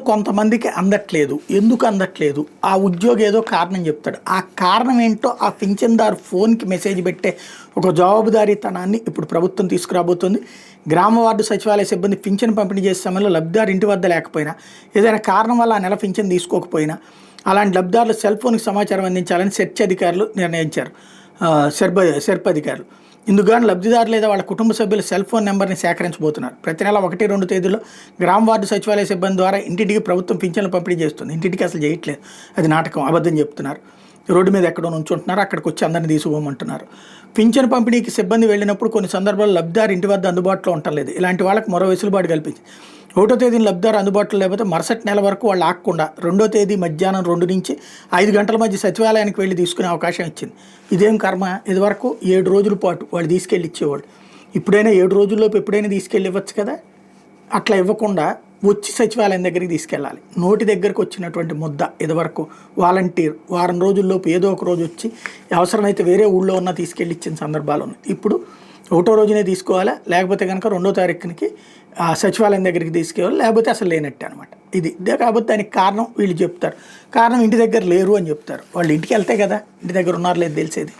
కొంతమందికి అందట్లేదు. ఎందుకు అందట్లేదు? ఆ ఉద్యోగి ఏదో కారణం చెప్తాడు. ఆ కారణం ఏంటో ఆ పింఛన్దారు ఫోన్‌కి మెసేజ్ పెట్టే ఒక జవాబుదారీతనాన్ని ఇప్పుడు ప్రభుత్వం తీసుకురాబోతుంది. గ్రామ వార్డు సచివాలయ సిబ్బంది పింఛను పంపిణీ చేసే సమయంలో లబ్ధిదారు ఇంటి వద్ద లేకపోయినా, ఏదైనా కారణం వల్ల ఆ నెల పింఛను తీసుకోకపోయినా, అలాంటి లబ్ధిదారులు సెల్ ఫోన్‌కి సమాచారం అందించాలని సెర్చ్ అధికారులు నిర్ణయించారు. సెర్ప్ అధికారులు. ఇందుకుగాను లబ్ధిదారు లేదా వాళ్ళ కుటుంబ సభ్యుల సెల్ ఫోన్ నెంబర్ని సేకరించబోతున్నారు. ప్రతి నెల 1-2 తేదీల్లో గ్రామ వార్డు సచివాలయ సిబ్బంది ద్వారా ఇంటింటికి ప్రభుత్వం పింఛన్లు పంపిణీ చేస్తుంది. ఇంటింటికి అసలు చేయట్లేదు, అది నాటకం, అబద్ధం చెప్తున్నారు. రోడ్డు మీద ఎక్కడో నుంచుంటున్నారు, అక్కడికి వచ్చి అందరిని తీసుకోమంటున్నారు. పింఛను పంపిణీకి సిబ్బంది వెళ్ళినప్పుడు కొన్ని సందర్భాల్లో లబ్ధిదారు ఇంటి వద్ద అందుబాటులో ఉండలేదు. ఇలాంటి వాళ్ళకి మరో వెసులుబాటు కల్పించింది. 1వ తేదీన లబ్ధిదారు అందుబాటులో లేకపోతే మరుసటి నెల వరకు వాళ్ళు ఆగకుండా 2వ తేదీ మధ్యాహ్నం 2 నుంచి 5 గంటల మధ్య సచివాలయానికి వెళ్ళి తీసుకునే అవకాశం ఇచ్చింది. ఇదేం కర్మ, ఇదివరకు 7 రోజుల పాటు వాళ్ళు తీసుకెళ్ళి ఇచ్చేవాళ్ళు. ఇప్పుడైనా 7 రోజుల్లోపు ఎప్పుడైనా తీసుకెళ్ళి ఇవ్వచ్చు కదా. అట్లా ఇవ్వకుండా వచ్చి సచివాలయం దగ్గరికి తీసుకెళ్ళాలి. నోటి దగ్గరకు వచ్చినటువంటి ముద్ద ఇదివరకు వాలంటీర్ వారం రోజుల్లోపు ఏదో ఒక రోజు వచ్చి అవసరమైతే వేరే ఊళ్ళో ఉన్న తీసుకెళ్ళి ఇచ్చిన సందర్భాలు ఉన్నాయి. ఇప్పుడు 1వ రోజునే తీసుకోవాలా, లేకపోతే కనుక 2వ తారీఖునికి సచివాలయం దగ్గరికి తీసుకెళ్ళాలి, లేకపోతే అసలు లేనట్టే అనమాట. ఇదే కాబట్టి దానికి కారణం వీళ్ళు చెప్తారు. కారణం ఇంటి దగ్గర లేరు అని చెప్తారు. వాళ్ళు ఇంటికి వెళ్తే కదా ఇంటి దగ్గర ఉన్నారు లేదు తెలిసేది.